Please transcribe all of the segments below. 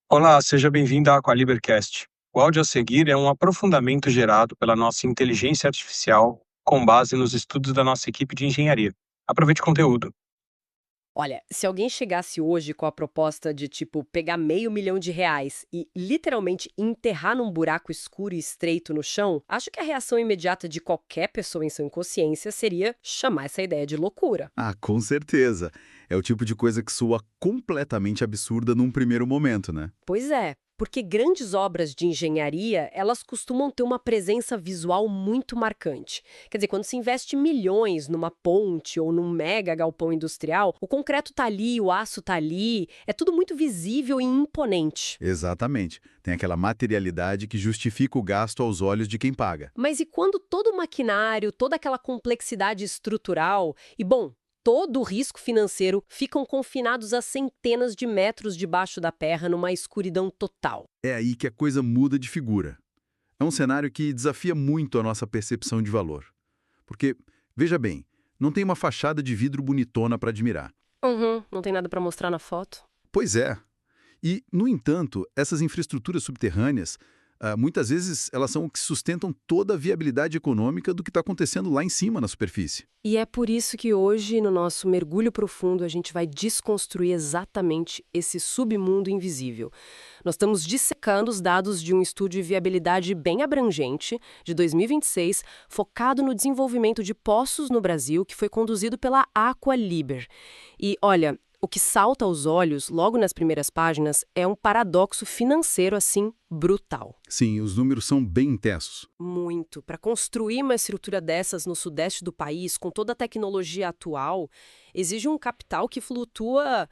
Olá, seja bem-vindo à Aqualibercast. O áudio a seguir é um aprofundamento gerado pela nossa inteligência artificial com base nos estudos da nossa equipe de engenharia. Aproveite o conteúdo. Olha, se alguém chegasse hoje com a proposta de, tipo, pegar R$ 500 mil e literalmente enterrar num buraco escuro e estreito no chão, acho que a reação imediata de qualquer pessoa em sua consciência seria chamar essa ideia de loucura. Ah, com certeza. É o tipo de coisa que soa completamente absurda num primeiro momento, né? Pois é, porque grandes obras de engenharia, elas costumam ter uma presença visual muito marcante. Quer dizer, quando se investe milhões numa ponte ou num mega galpão industrial, o concreto tá ali, o aço tá ali, é tudo muito visível e imponente. Exatamente. Tem aquela materialidade que justifica o gasto aos olhos de quem paga. Mas e quando todo o maquinário, toda aquela complexidade estrutural e, bom, todo o risco financeiro ficam confinados a centenas de metros debaixo da terra numa escuridão total? É aí que a coisa muda de figura. É um cenário que desafia muito a nossa percepção de valor. Porque, veja bem, não tem uma fachada de vidro bonitona para admirar. Uhum, não tem nada pra mostrar na foto. Pois é. E, no entanto, essas infraestruturas subterrâneas, muitas vezes, elas são o que sustentam toda a viabilidade econômica do que está acontecendo lá em cima na superfície. E é por isso que hoje, no nosso mergulho profundo, a gente vai desconstruir exatamente esse submundo invisível. Nós estamos dissecando os dados de um estudo de viabilidade bem abrangente, de 2026, focado no desenvolvimento de poços no Brasil, que foi conduzido pela Aqualiber. E, olha, o que salta aos olhos, logo nas primeiras páginas, é um paradoxo financeiro, assim, brutal. Sim, os números são bem intensos. Muito. Para construir uma estrutura dessas no sudeste do país, com toda a tecnologia atual, exige um capital que flutua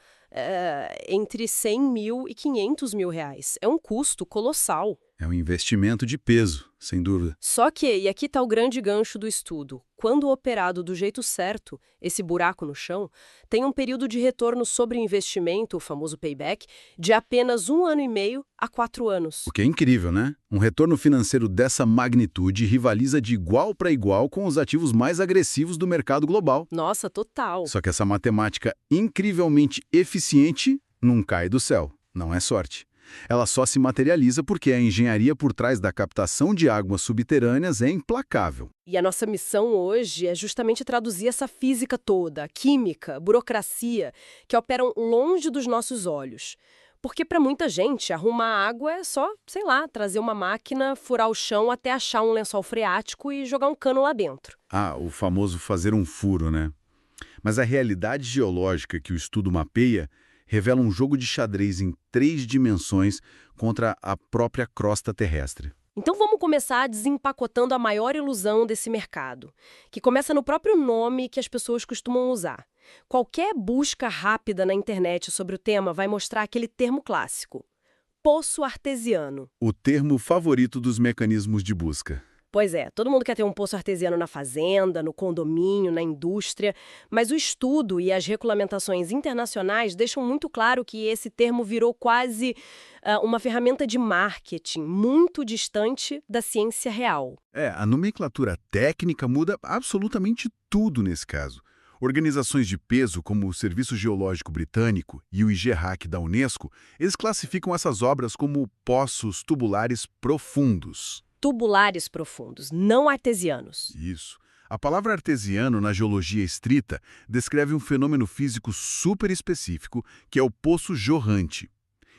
entre 100 mil e 500 mil reais. É um custo colossal. É um investimento de peso, sem dúvida. Só que, e aqui está o grande gancho do estudo, quando operado do jeito certo, esse buraco no chão, tem um período de retorno sobre investimento, o famoso payback, de apenas 1 ano e meio a 4 anos. O que é incrível, né? Um retorno financeiro dessa magnitude rivaliza de igual para igual com os ativos mais agressivos do mercado global. Nossa, total. Só que essa matemática incrivelmente eficiente não cai do céu, não é sorte. Ela só se materializa porque a engenharia por trás da captação de águas subterrâneas é implacável. E a nossa missão hoje é justamente traduzir essa física toda, química, burocracia, que operam longe dos nossos olhos. Porque para muita gente, arrumar água é só, sei lá, trazer uma máquina, furar o chão até achar um lençol freático e jogar um cano lá dentro. Ah, o famoso fazer um furo, né? Mas a realidade geológica que o estudo mapeia revela um jogo de xadrez em 3 dimensões contra a própria crosta terrestre. Então vamos começar desempacotando a maior ilusão desse mercado, que começa no próprio nome que as pessoas costumam usar. Qualquer busca rápida na internet sobre o tema vai mostrar aquele termo clássico: poço artesiano. O termo favorito dos mecanismos de busca. Pois é, todo mundo quer ter um poço artesiano na fazenda, no condomínio, na indústria, mas o estudo e as regulamentações internacionais deixam muito claro que esse termo virou quase uma ferramenta de marketing muito distante da ciência real. A nomenclatura técnica muda absolutamente tudo nesse caso. Organizações de peso, como o Serviço Geológico Britânico e o IGRAC da Unesco, eles classificam essas obras como poços tubulares profundos. Tubulares profundos, não artesianos. Isso. A palavra artesiano, na geologia estrita, descreve um fenômeno físico super específico, que é o poço jorrante.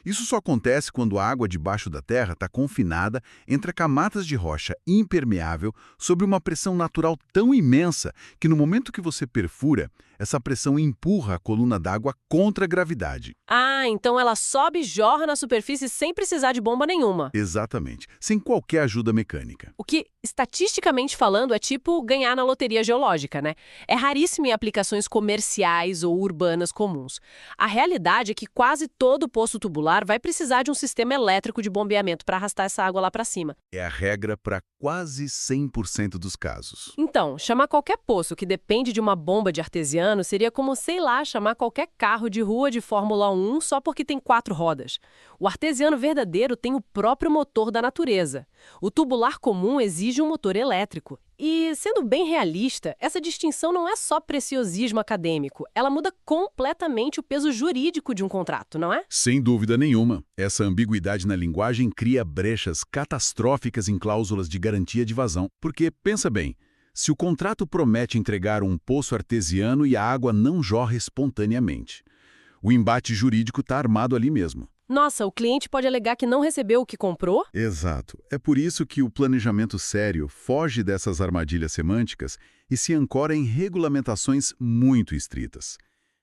Isso só acontece quando a água debaixo da terra está confinada entre camadas de rocha impermeável sob uma pressão natural tão imensa que no momento que você perfura, essa pressão empurra a coluna d'água contra a gravidade. Ah, então ela sobe e jorra na superfície sem precisar de bomba nenhuma. Exatamente, sem qualquer ajuda mecânica. O que, estatisticamente falando, é tipo ganhar na loteria geológica, né? É raríssimo em aplicações comerciais ou urbanas comuns. A realidade é que quase todo poço tubular vai precisar de um sistema elétrico de bombeamento para arrastar essa água lá para cima. É a regra para quase 100% dos casos. Então, chamar qualquer poço que depende de uma bomba de artesiano artesiano seria como, sei lá, chamar qualquer carro de rua de Fórmula 1 só porque tem 4 rodas. O artesiano verdadeiro tem o próprio motor da natureza. O tubular comum exige um motor elétrico. E, sendo bem realista, essa distinção não é só preciosismo acadêmico. Ela muda completamente o peso jurídico de um contrato, não é? Sem dúvida nenhuma. Essa ambiguidade na linguagem cria brechas catastróficas em cláusulas de garantia de vazão. Porque, pensa bem, se o contrato promete entregar um poço artesiano e a água não jorra espontaneamente, o embate jurídico está armado ali mesmo. Nossa, o cliente pode alegar que não recebeu o que comprou? Exato. É por isso que o planejamento sério foge dessas armadilhas semânticas e se ancora em regulamentações muito estritas.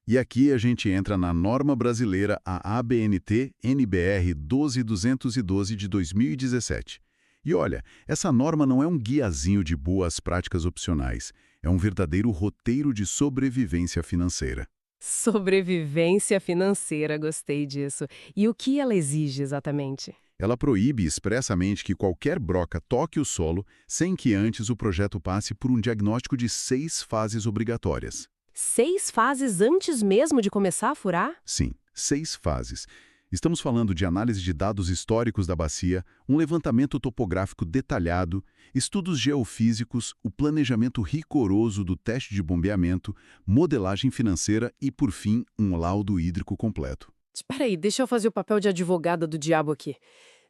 E aqui a gente entra na norma brasileira, a ABNT-NBR 12212 de 2017. E olha, essa norma não é um guiazinho de boas práticas opcionais, é um verdadeiro roteiro de sobrevivência financeira. Sobrevivência financeira, gostei disso. E o que ela exige exatamente? Ela proíbe expressamente que qualquer broca toque o solo sem que antes o projeto passe por um diagnóstico de 6 fases obrigatórias. 6 fases antes mesmo de começar a furar? Sim, 6 fases. Estamos falando de análise de dados históricos da bacia, um levantamento topográfico detalhado, estudos geofísicos, o planejamento rigoroso do teste de bombeamento, modelagem financeira e, por fim, um laudo hídrico completo. Espera aí, deixa eu fazer o papel de advogada do diabo aqui.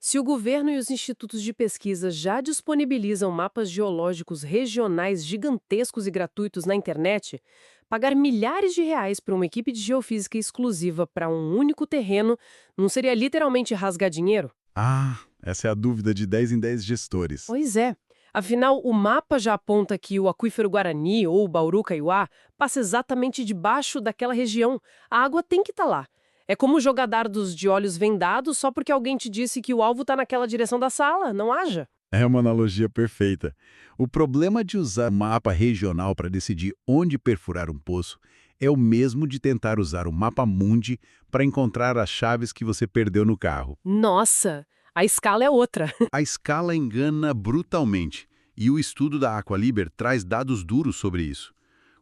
Se o governo e os institutos de pesquisa já disponibilizam mapas geológicos regionais gigantescos e gratuitos na internet, pagar milhares de reais para uma equipe de geofísica exclusiva para um único terreno não seria literalmente rasgar dinheiro? Ah, essa é a dúvida de 10 em 10 gestores. Pois é. Afinal, o mapa já aponta que o aquífero Guarani ou o Bauru Kaiowá passa exatamente debaixo daquela região. A água tem que estar lá. É como jogar dardos de olhos vendados só porque alguém te disse que o alvo está naquela direção da sala, não haja? É uma analogia perfeita. O problema de usar mapa regional para decidir onde perfurar um poço é o mesmo de tentar usar o mapa mundi para encontrar as chaves que você perdeu no carro. Nossa, a escala é outra. A escala engana brutalmente, e o estudo da Aqualiber traz dados duros sobre isso.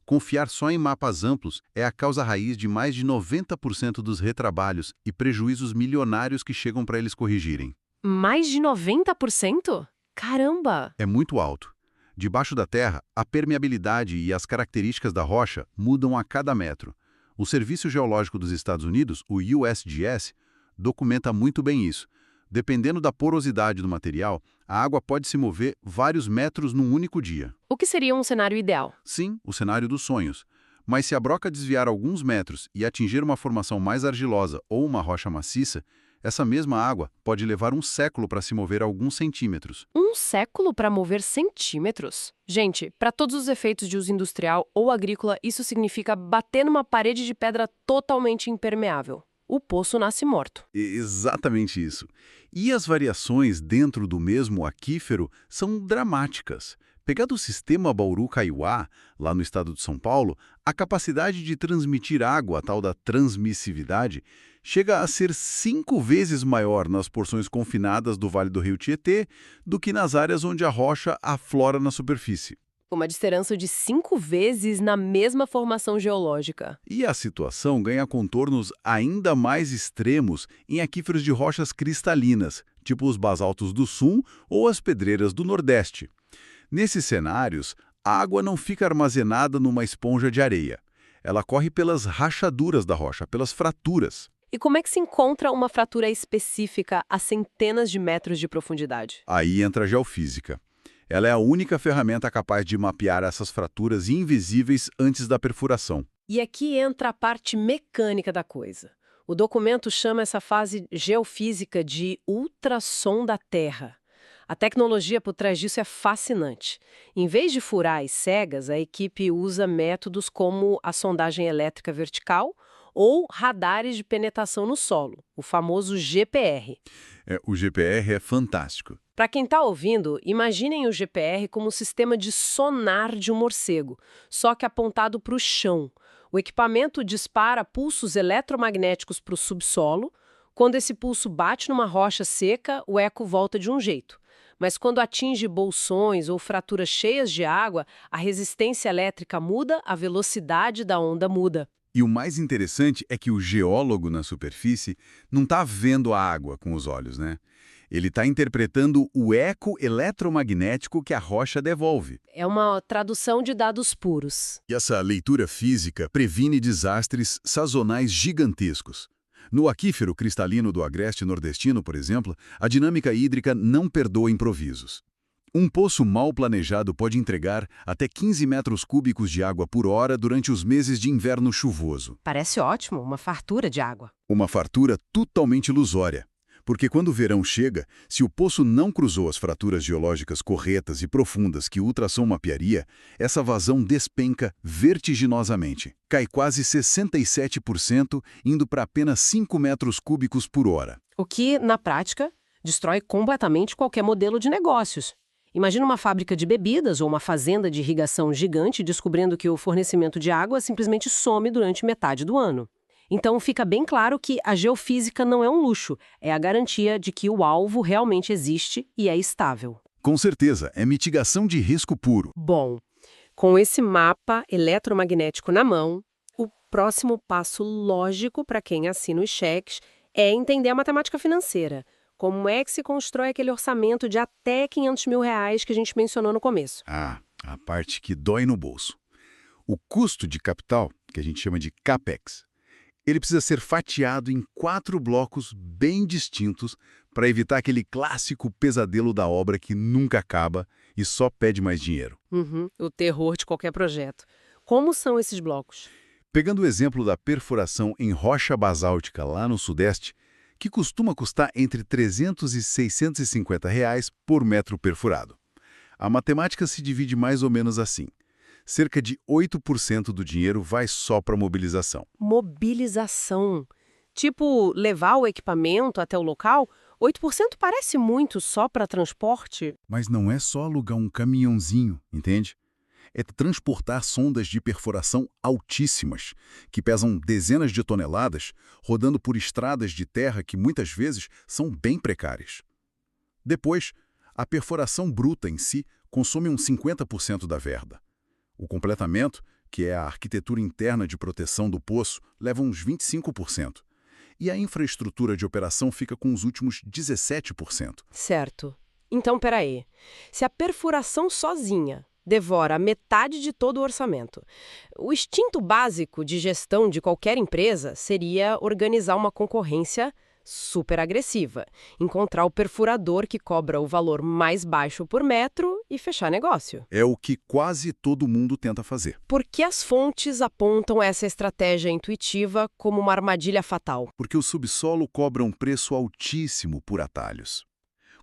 Confiar só em mapas amplos é a causa raiz de mais de 90% dos retrabalhos e prejuízos milionários que chegam para eles corrigirem. Mais de 90%? Caramba! É muito alto. Debaixo da terra, a permeabilidade e as características da rocha mudam a cada metro. O Serviço Geológico dos Estados Unidos, o USGS, documenta muito bem isso. Dependendo da porosidade do material, a água pode se mover vários metros num único dia. O que seria um cenário ideal? Sim, o cenário dos sonhos. Mas se a broca desviar alguns metros e atingir uma formação mais argilosa ou uma rocha maciça, essa mesma água pode levar um século para se mover alguns centímetros. Um século para mover centímetros? Gente, para todos os efeitos de uso industrial ou agrícola, isso significa bater numa parede de pedra totalmente impermeável. O poço nasce morto. Exatamente isso. E as variações dentro do mesmo aquífero são dramáticas. Pegado o sistema Bauru-Kaiowá, lá no estado de São Paulo, a capacidade de transmitir água, a tal da transmissividade, chega a ser 5 vezes maior nas porções confinadas do Vale do Rio Tietê do que nas áreas onde a rocha aflora na superfície. Uma diferença de 5 vezes na mesma formação geológica. E a situação ganha contornos ainda mais extremos em aquíferos de rochas cristalinas, tipo os basaltos do Sul ou as pedreiras do Nordeste. Nesses cenários, a água não fica armazenada numa esponja de areia. Ela corre pelas rachaduras da rocha, pelas fraturas. E como é que se encontra uma fratura específica a centenas de metros de profundidade? Aí entra a geofísica. Ela é a única ferramenta capaz de mapear essas fraturas invisíveis antes da perfuração. E aqui entra a parte mecânica da coisa. O documento chama essa fase geofísica de ultrassom da Terra. A tecnologia por trás disso é fascinante. Em vez de furar as cegas, a equipe usa métodos como a sondagem elétrica vertical ou radares de penetração no solo, o famoso GPR. O GPR é fantástico. Para quem está ouvindo, imaginem o GPR como um sistema de sonar de um morcego, só que apontado para o chão. O equipamento dispara pulsos eletromagnéticos para o subsolo. Quando esse pulso bate numa rocha seca, o eco volta de um jeito. Mas quando atinge bolsões ou fraturas cheias de água, a resistência elétrica muda, a velocidade da onda muda. E o mais interessante é que o geólogo na superfície não está vendo a água com os olhos, né? Ele está interpretando o eco eletromagnético que a rocha devolve. É uma tradução de dados puros. E essa leitura física previne desastres sazonais gigantescos. No aquífero cristalino do agreste nordestino, por exemplo, a dinâmica hídrica não perdoa improvisos. Um poço mal planejado pode entregar até 15 metros cúbicos de água por hora durante os meses de inverno chuvoso. Parece ótimo, uma fartura de água. Uma fartura totalmente ilusória. Porque quando o verão chega, se o poço não cruzou as fraturas geológicas corretas e profundas que o ultrassom mapearia, essa vazão despenca vertiginosamente. Cai quase 67%, indo para apenas 5 metros cúbicos por hora. O que, na prática, destrói completamente qualquer modelo de negócios. Imagina uma fábrica de bebidas ou uma fazenda de irrigação gigante descobrindo que o fornecimento de água simplesmente some durante metade do ano. Então fica bem claro que a geofísica não é um luxo, é a garantia de que o alvo realmente existe e é estável. Com certeza, é mitigação de risco puro. Bom, com esse mapa eletromagnético na mão, o próximo passo lógico para quem assina os cheques é entender a matemática financeira. Como é que se constrói aquele orçamento de até R$500 mil que a gente mencionou no começo? Ah, a parte que dói no bolso. O custo de capital, que a gente chama de CAPEX, ele precisa ser fatiado em 4 blocos bem distintos para evitar aquele clássico pesadelo da obra que nunca acaba e só pede mais dinheiro. O terror de qualquer projeto. Como são esses blocos? Pegando o exemplo da perfuração em rocha basáltica lá no Sudeste, que costuma custar entre R$300 e R$650 por metro perfurado. A matemática se divide mais ou menos assim. Cerca de 8% do dinheiro vai só para mobilização. Mobilização. Tipo, levar o equipamento até o local? 8% parece muito só para transporte. Mas não é só alugar um caminhãozinho, entende? É transportar sondas de perfuração altíssimas, que pesam dezenas de toneladas, rodando por estradas de terra que muitas vezes são bem precárias. Depois, a perfuração bruta em si consome uns 50% da verba. O completamento, que é a arquitetura interna de proteção do poço, leva uns 25%. E a infraestrutura de operação fica com os últimos 17%. Certo. Então, peraí. Se a perfuração sozinha devora a metade de todo o orçamento, o instinto básico de gestão de qualquer empresa seria organizar uma concorrência super agressiva, encontrar o perfurador que cobra o valor mais baixo por metro e fechar negócio. É o que quase todo mundo tenta fazer. Por que as fontes apontam essa estratégia intuitiva como uma armadilha fatal? Porque o subsolo cobra um preço altíssimo por atalhos.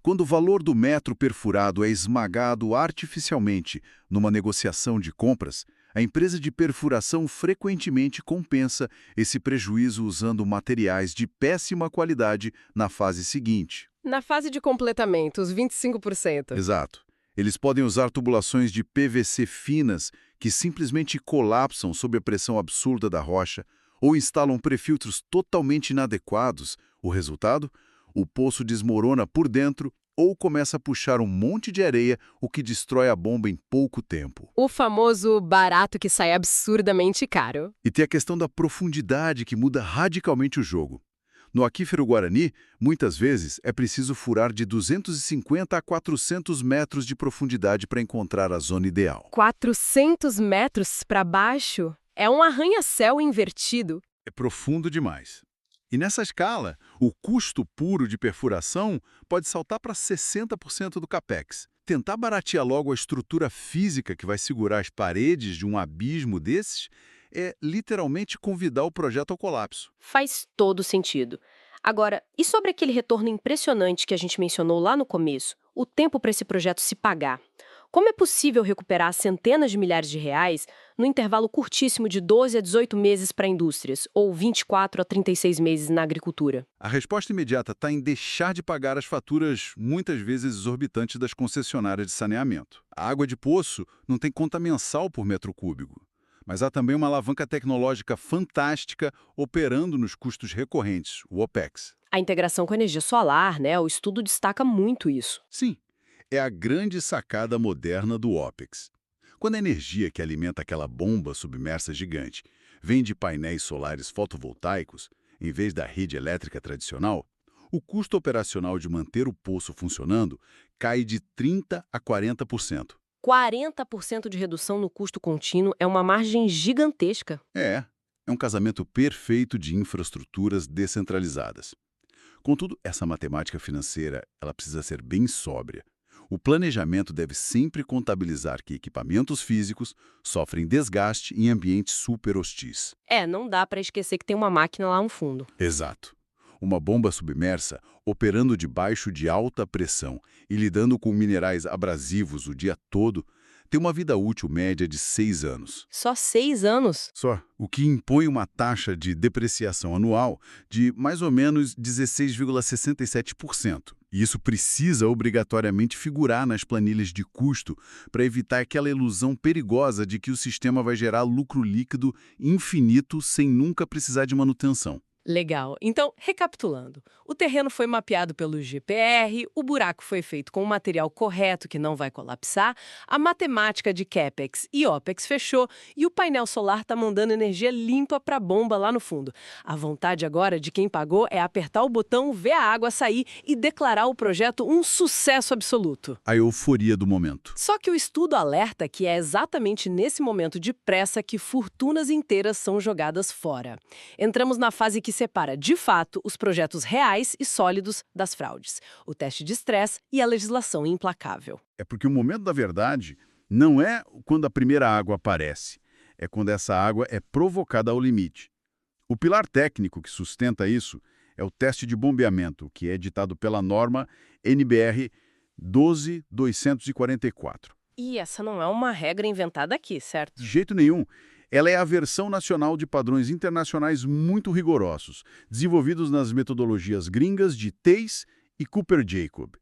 Quando o valor do metro perfurado é esmagado artificialmente numa negociação de compras, a empresa de perfuração frequentemente compensa esse prejuízo usando materiais de péssima qualidade na fase seguinte. Na fase de completamento, os 25%. Exato. Eles podem usar tubulações de PVC finas que simplesmente colapsam sob a pressão absurda da rocha ou instalam prefiltros totalmente inadequados. O resultado? O poço desmorona por dentro ou começa a puxar um monte de areia, o que destrói a bomba em pouco tempo. O famoso barato que sai absurdamente caro. E tem a questão da profundidade que muda radicalmente o jogo. No aquífero Guarani, muitas vezes é preciso furar de 250 a 400 metros de profundidade para encontrar a zona ideal. 400 metros para baixo? É um arranha-céu invertido. É profundo demais. E nessa escala, o custo puro de perfuração pode saltar para 60% do CAPEX. Tentar baratear logo a estrutura física que vai segurar as paredes de um abismo desses é literalmente convidar o projeto ao colapso. Faz todo sentido. Agora, e sobre aquele retorno impressionante que a gente mencionou lá no começo? O tempo para esse projeto se pagar. Como é possível recuperar centenas de milhares de reais no intervalo curtíssimo de 12 a 18 meses para indústrias, ou 24 a 36 meses na agricultura? A resposta imediata está em deixar de pagar as faturas, muitas vezes exorbitantes, das concessionárias de saneamento. A água de poço não tem conta mensal por metro cúbico, mas há também uma alavanca tecnológica fantástica operando nos custos recorrentes, o OPEX. A integração com a energia solar, né? O estudo destaca muito isso. Sim. é a grande sacada moderna do OPEX. Quando a energia que alimenta aquela bomba submersa gigante vem de painéis solares fotovoltaicos, em vez da rede elétrica tradicional, o custo operacional de manter o poço funcionando cai de 30% a 40%. 40% de redução no custo contínuo é uma margem gigantesca. É um casamento perfeito de infraestruturas descentralizadas. Contudo, essa matemática financeira ela precisa ser bem sóbria. O planejamento deve sempre contabilizar que equipamentos físicos sofrem desgaste em ambientes super hostis. Não dá para esquecer que tem uma máquina lá no fundo. Exato. Uma bomba submersa, operando debaixo de alta pressão e lidando com minerais abrasivos o dia todo, tem uma vida útil média de 6 anos. Só 6 anos? Só, o que impõe uma taxa de depreciação anual de mais ou menos 16,67%. E isso precisa obrigatoriamente figurar nas planilhas de custo para evitar aquela ilusão perigosa de que o sistema vai gerar lucro líquido infinito sem nunca precisar de manutenção. Legal. Então, recapitulando, o terreno foi mapeado pelo GPR, o buraco foi feito com o material correto que não vai colapsar, a matemática de CAPEX e OPEX fechou e o painel solar está mandando energia limpa para a bomba lá no fundo. A vontade agora de quem pagou é apertar o botão, ver a água sair e declarar o projeto um sucesso absoluto. A euforia do momento. Só que o estudo alerta que é exatamente nesse momento de pressa que fortunas inteiras são jogadas fora. Entramos na fase que separa, de fato, os projetos reais e sólidos das fraudes, o teste de estresse e a legislação implacável. É porque o momento da verdade não é quando a primeira água aparece, é quando essa água é provocada ao limite. O pilar técnico que sustenta isso é o teste de bombeamento, que é ditado pela norma NBR 12244. E essa não é uma regra inventada aqui, certo? De jeito nenhum. Ela é a versão nacional de padrões internacionais muito rigorosos, desenvolvidos nas metodologias gringas de TACE e Cooper-Jacob.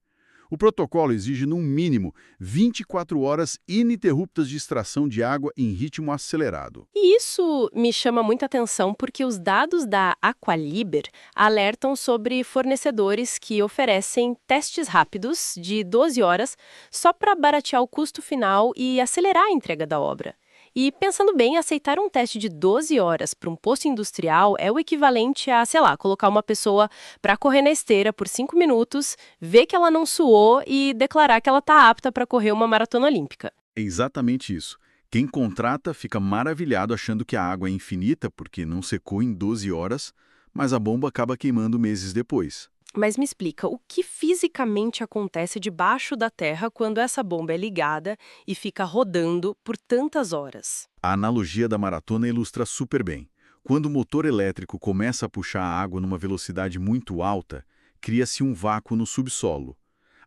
O protocolo exige, no mínimo, 24 horas ininterruptas de extração de água em ritmo acelerado. E isso me chama muita atenção porque os dados da Aqualiber alertam sobre fornecedores que oferecem testes rápidos de 12 horas só para baratear o custo final e acelerar a entrega da obra. E, pensando bem, aceitar um teste de 12 horas para um poço industrial é o equivalente a, sei lá, colocar uma pessoa para correr na esteira por 5 minutos, ver que ela não suou e declarar que ela está apta para correr uma maratona olímpica. É exatamente isso. Quem contrata fica maravilhado achando que a água é infinita porque não secou em 12 horas, mas a bomba acaba queimando meses depois. Mas me explica, o que fisicamente acontece debaixo da terra quando essa bomba é ligada e fica rodando por tantas horas? A analogia da maratona ilustra super bem. Quando o motor elétrico começa a puxar a água numa velocidade muito alta, cria-se um vácuo no subsolo.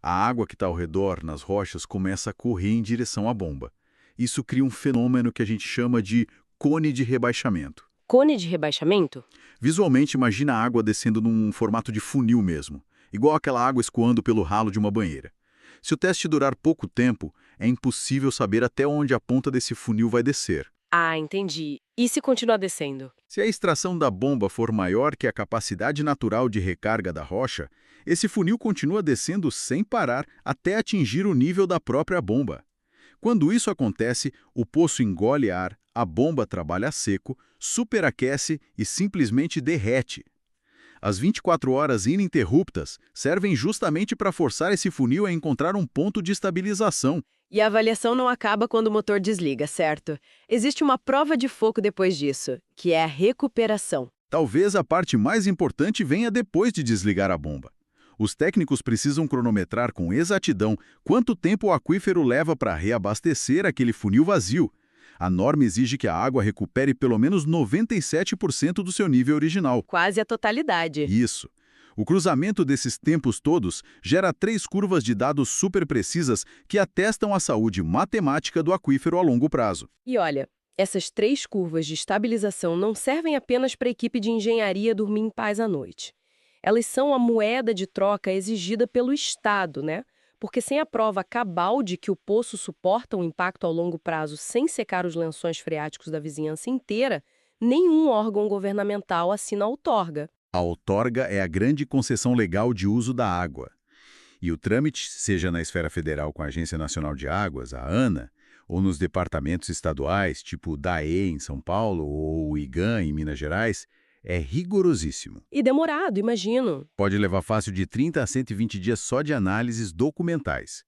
A água que está ao redor, nas rochas, começa a correr em direção à bomba. Isso cria um fenômeno que a gente chama de cone de rebaixamento. Cone de rebaixamento? Visualmente, imagina a água descendo num formato de funil mesmo, igual aquela água escoando pelo ralo de uma banheira. Se o teste durar pouco tempo, é impossível saber até onde a ponta desse funil vai descer. Ah, entendi. E se continuar descendo? Se a extração da bomba for maior que a capacidade natural de recarga da rocha, esse funil continua descendo sem parar até atingir o nível da própria bomba. Quando isso acontece, o poço engole ar, a bomba trabalha a seco, superaquece e simplesmente derrete. As 24 horas ininterruptas servem justamente para forçar esse funil a encontrar um ponto de estabilização. E a avaliação não acaba quando o motor desliga, certo? Existe uma prova de fogo depois disso, que é a recuperação. Talvez a parte mais importante venha depois de desligar a bomba. Os técnicos precisam cronometrar com exatidão quanto tempo o aquífero leva para reabastecer aquele funil vazio. A norma exige que a água recupere pelo menos 97% do seu nível original. Quase a totalidade. Isso. O cruzamento desses tempos todos gera 3 curvas de dados super precisas que atestam a saúde matemática do aquífero a longo prazo. E olha, essas 3 curvas de estabilização não servem apenas para a equipe de engenharia dormir em paz à noite. Elas são a moeda de troca exigida pelo Estado, né? Porque sem a prova cabal de que o poço suporta um impacto ao longo prazo sem secar os lençóis freáticos da vizinhança inteira, nenhum órgão governamental assina a outorga. A outorga é a grande concessão legal de uso da água. E o trâmite, seja na esfera federal com a Agência Nacional de Águas, a ANA, ou nos departamentos estaduais, tipo o DAE em São Paulo ou o IGAM em Minas Gerais, é rigorosíssimo. E demorado, imagino. Pode levar fácil de 30 a 120 dias só de análises documentais.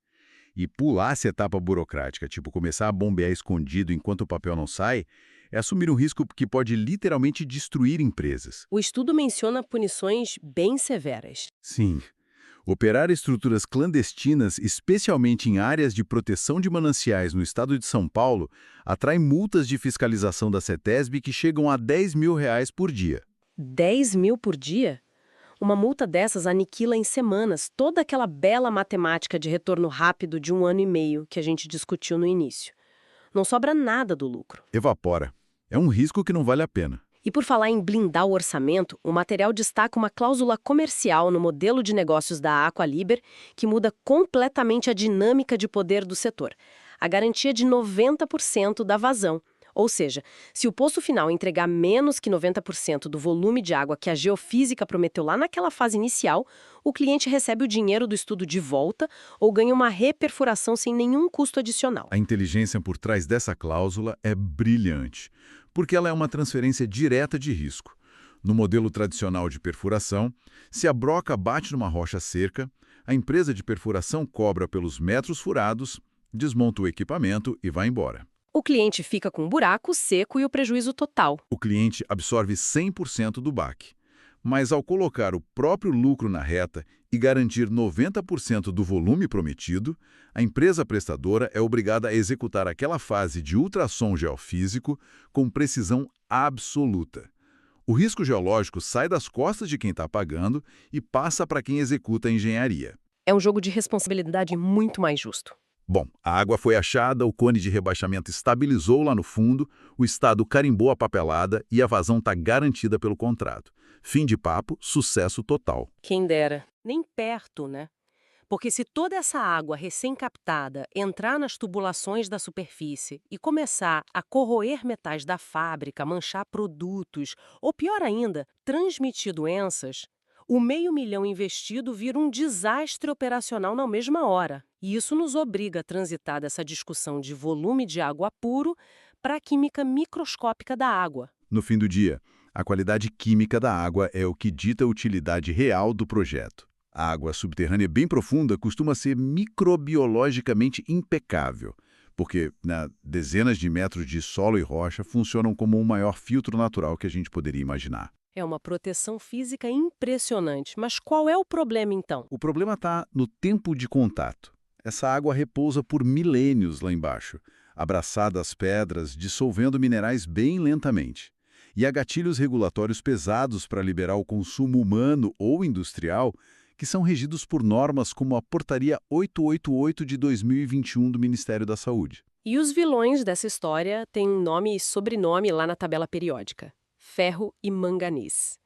E pular essa etapa burocrática, tipo começar a bombear escondido enquanto o papel não sai, é assumir um risco que pode literalmente destruir empresas. O estudo menciona punições bem severas. Sim. Operar estruturas clandestinas, especialmente em áreas de proteção de mananciais no estado de São Paulo, atrai multas de fiscalização da CETESB que chegam a R$ 10.000 por dia. 10 mil por dia? Uma multa dessas aniquila em semanas toda aquela bela matemática de retorno rápido de 1 ano e meio que a gente discutiu no início. Não sobra nada do lucro. Evapora. É um risco que não vale a pena. E por falar em blindar o orçamento, o material destaca uma cláusula comercial no modelo de negócios da Aqualiber que muda completamente a dinâmica de poder do setor. A garantia de 90% da vazão. Ou seja, se o poço final entregar menos que 90% do volume de água que a geofísica prometeu lá naquela fase inicial, o cliente recebe o dinheiro do estudo de volta ou ganha uma reperfuração sem nenhum custo adicional. A inteligência por trás dessa cláusula é brilhante, porque ela é uma transferência direta de risco. No modelo tradicional de perfuração, se a broca bate numa rocha seca, a empresa de perfuração cobra pelos metros furados, desmonta o equipamento e vai embora. O cliente fica com um buraco seco e o prejuízo total. O cliente absorve 100% do baque. Mas ao colocar o próprio lucro na reta e garantir 90% do volume prometido, a empresa prestadora é obrigada a executar aquela fase de ultrassom geofísico com precisão absoluta. O risco geológico sai das costas de quem está pagando e passa para quem executa a engenharia. É um jogo de responsabilidade muito mais justo. Bom, a água foi achada, o cone de rebaixamento estabilizou lá no fundo, o Estado carimbou a papelada e a vazão está garantida pelo contrato. Fim de papo, sucesso total. Quem dera. Nem perto, né? Porque se toda essa água recém-captada entrar nas tubulações da superfície e começar a corroer metais da fábrica, manchar produtos, ou pior ainda, transmitir doenças, o R$500 mil investido vira um desastre operacional na mesma hora. E isso nos obriga a transitar dessa discussão de volume de água puro para a química microscópica da água. No fim do dia, a qualidade química da água é o que dita a utilidade real do projeto. A água subterrânea bem profunda costuma ser microbiologicamente impecável, porque dezenas de metros de solo e rocha funcionam como o maior filtro natural que a gente poderia imaginar. É uma proteção física impressionante. Mas qual é o problema, então? O problema está no tempo de contato. Essa água repousa por milênios lá embaixo, abraçada às pedras, dissolvendo minerais bem lentamente. E há gatilhos regulatórios pesados para liberar o consumo humano ou industrial, que são regidos por normas como a Portaria 888 de 2021 do Ministério da Saúde. E os vilões dessa história têm nome e sobrenome lá na tabela periódica: ferro e manganês.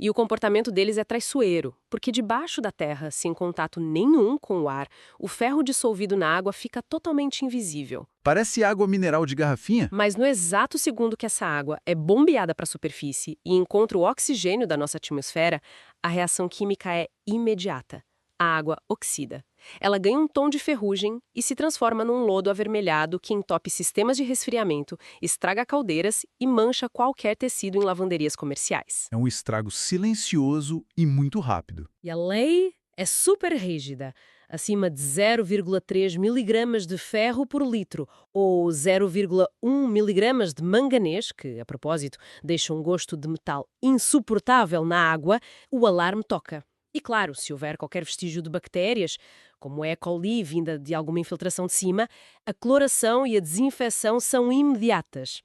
E o comportamento deles é traiçoeiro, porque debaixo da terra, sem contato nenhum com o ar, o ferro dissolvido na água fica totalmente invisível. Parece água mineral de garrafinha. Mas no exato segundo que essa água é bombeada para a superfície e encontra o oxigênio da nossa atmosfera, a reação química é imediata. A água oxida. Ela ganha um tom de ferrugem e se transforma num lodo avermelhado que entope sistemas de resfriamento, estraga caldeiras e mancha qualquer tecido em lavanderias comerciais. É um estrago silencioso e muito rápido. E a lei é super rígida. Acima de 0,3 miligramas de ferro por litro ou 0,1 miligramas de manganês, que, a propósito, deixa um gosto de metal insuportável na água, o alarme toca. E claro, se houver qualquer vestígio de bactérias, como a E. coli vinda de alguma infiltração de cima, a cloração e a desinfecção são imediatas.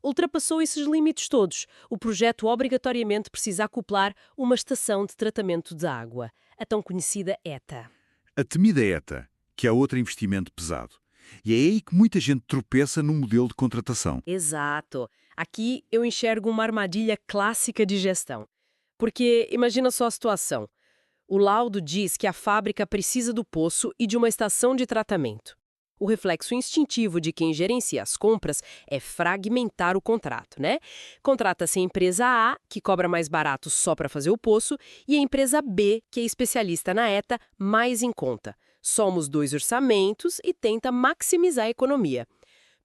Ultrapassou esses limites todos, o projeto obrigatoriamente precisa acoplar uma estação de tratamento de água, a tão conhecida ETA. A temida ETA, que é outro investimento pesado. E é aí que muita gente tropeça no modelo de contratação. Exato. Aqui eu enxergo uma armadilha clássica de gestão. Porque imagina só a situação. O laudo diz que a fábrica precisa do poço e de uma estação de tratamento. O reflexo instintivo de quem gerencia as compras é fragmentar o contrato, né? Contrata-se a empresa A, que cobra mais barato só para fazer o poço, e a empresa B, que é especialista na ETA, mais em conta. Soma os dois orçamentos e tenta maximizar a economia.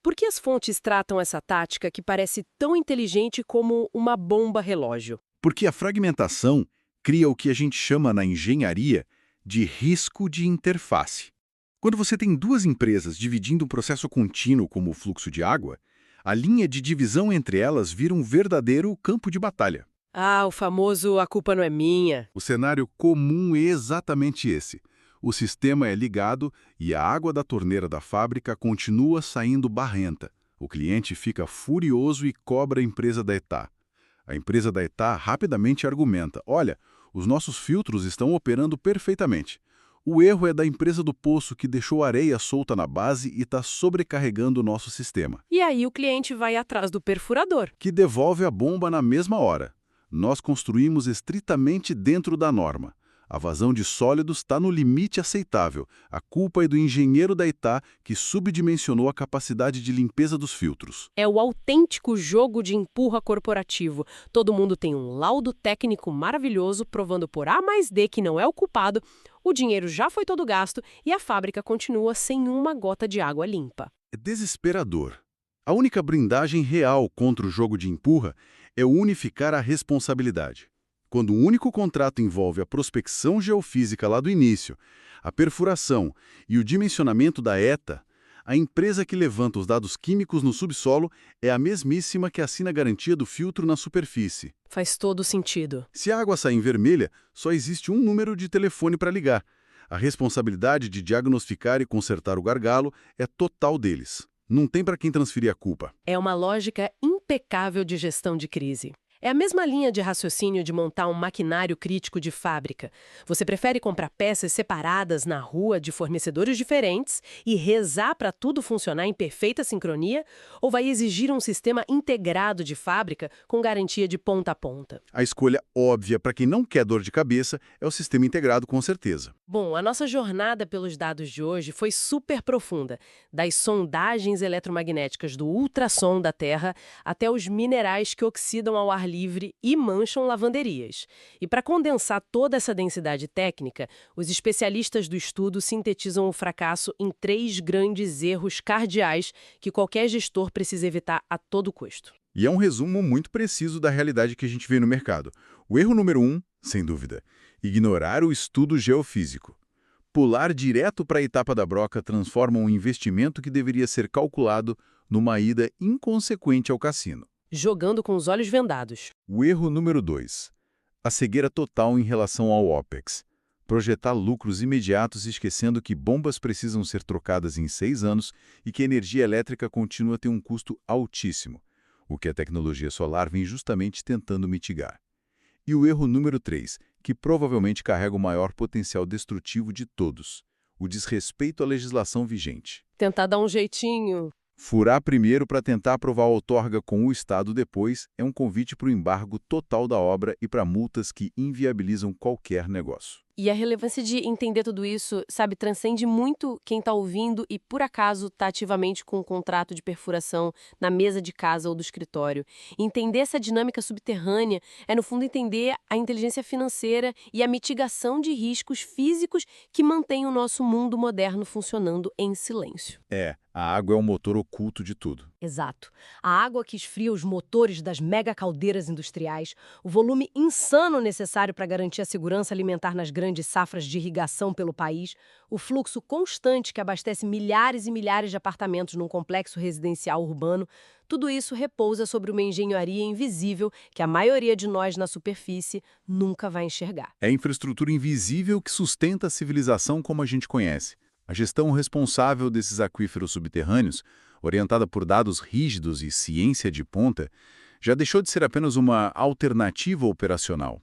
Por que as fontes tratam essa tática que parece tão inteligente como uma bomba relógio? Porque a fragmentação cria o que a gente chama na engenharia de risco de interface. Quando você tem duas empresas dividindo um processo contínuo como o fluxo de água, a linha de divisão entre elas vira um verdadeiro campo de batalha. Ah, o famoso "a culpa não é minha". O cenário comum é exatamente esse. O sistema é ligado e a água da torneira da fábrica continua saindo barrenta. O cliente fica furioso e cobra a empresa da ETA. A empresa da ETA rapidamente argumenta: olha, os nossos filtros estão operando perfeitamente. O erro é da empresa do poço que deixou areia solta na base e está sobrecarregando o nosso sistema, E aí o cliente vai atrás do perfurador. que devolve a bomba na mesma hora. Nós construímos estritamente dentro da norma. A vazão de sólidos está no limite aceitável. A culpa é do engenheiro da ETA que subdimensionou a capacidade de limpeza dos filtros. É o autêntico jogo de empurra corporativo. Todo mundo tem um laudo técnico maravilhoso provando por A mais D que não é o culpado, o dinheiro já foi todo gasto e a fábrica continua sem uma gota de água limpa. É desesperador. A única blindagem real contra o jogo de empurra é unificar a responsabilidade. Quando um único contrato envolve a prospecção geofísica lá do início, a perfuração e o dimensionamento da ETA, a empresa que levanta os dados químicos no subsolo é a mesmíssima que assina a garantia do filtro na superfície. Faz todo sentido. Se a água sair em vermelha, só existe um número de telefone para ligar. A responsabilidade de diagnosticar e consertar o gargalo é total deles. Não tem para quem transferir a culpa. É uma lógica impecável de gestão de crise. É a mesma linha de raciocínio de montar um maquinário crítico de fábrica. Você prefere comprar peças separadas na rua de fornecedores diferentes e rezar para tudo funcionar em perfeita sincronia? Ou vai exigir um sistema integrado de fábrica com garantia de ponta a ponta? A escolha óbvia para quem não quer dor de cabeça é o sistema integrado, com certeza. Bom, a nossa jornada pelos dados de hoje foi super profunda, das sondagens eletromagnéticas do ultrassom da Terra até os minerais que oxidam ao ar livre e mancham lavanderias. E para condensar toda essa densidade técnica, os especialistas do estudo sintetizam o fracasso em 3 grandes erros cardeais que qualquer gestor precisa evitar a todo custo. E é um resumo muito preciso da realidade que a gente vê no mercado. O erro número 1, sem dúvida, ignorar o estudo geofísico. Pular direto para a etapa da broca transforma um investimento que deveria ser calculado numa ida inconsequente ao cassino. Jogando com os olhos vendados. O erro número 2, a cegueira total em relação ao OPEX. Projetar lucros imediatos esquecendo que bombas precisam ser trocadas em 6 anos e que a energia elétrica contínua tem um custo altíssimo, o que a tecnologia solar vem justamente tentando mitigar. E o erro número 3, que provavelmente carrega o maior potencial destrutivo de todos, o desrespeito à legislação vigente. Tentar dar um jeitinho. Furar primeiro para tentar aprovar a outorga com o Estado depois é um convite para o embargo total da obra e para multas que inviabilizam qualquer negócio. E a relevância de entender tudo isso, sabe, transcende muito quem está ouvindo e, por acaso, está ativamente com um contrato de perfuração na mesa de casa ou do escritório. Entender essa dinâmica subterrânea é, no fundo, entender a inteligência financeira e a mitigação de riscos físicos que mantém o nosso mundo moderno funcionando em silêncio. A água é o motor oculto de tudo. Exato. A água que esfria os motores das mega caldeiras industriais, o volume insano necessário para garantir a segurança alimentar nas grandes safras de irrigação pelo país, o fluxo constante que abastece milhares e milhares de apartamentos num complexo residencial urbano, tudo isso repousa sobre uma engenharia invisível que a maioria de nós na superfície nunca vai enxergar. É a infraestrutura invisível que sustenta a civilização como a gente conhece. A gestão responsável desses aquíferos subterrâneos, orientada por dados rígidos e ciência de ponta, já deixou de ser apenas uma alternativa operacional.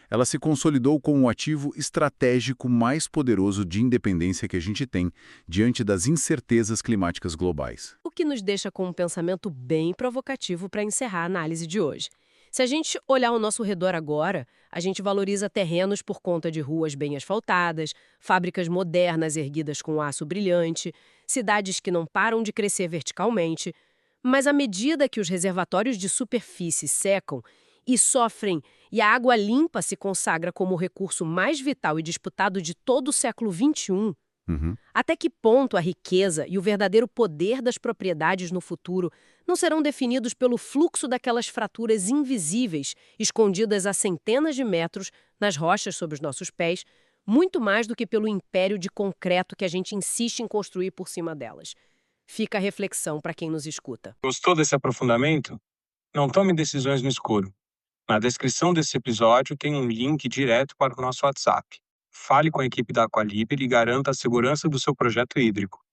Ela se consolidou como o ativo estratégico mais poderoso de independência que a gente tem diante das incertezas climáticas globais. O que nos deixa com um pensamento bem provocativo para encerrar a análise de hoje. Se a gente olhar ao nosso redor agora, a gente valoriza terrenos por conta de ruas bem asfaltadas, fábricas modernas erguidas com aço brilhante, cidades que não param de crescer verticalmente. Mas à medida que os reservatórios de superfície secam e sofrem, e a água limpa se consagra como o recurso mais vital e disputado de todo o século XXI, Uhum. até que ponto a riqueza e o verdadeiro poder das propriedades no futuro não serão definidos pelo fluxo daquelas fraturas invisíveis, escondidas a centenas de metros nas rochas sob os nossos pés, muito mais do que pelo império de concreto que a gente insiste em construir por cima delas? Fica a reflexão para quem nos escuta. Gostou desse aprofundamento? Não tome decisões no escuro. Na descrição desse episódio tem um link direto para o nosso WhatsApp. Fale com a equipe da Aqualiber e garanta a segurança do seu projeto hídrico.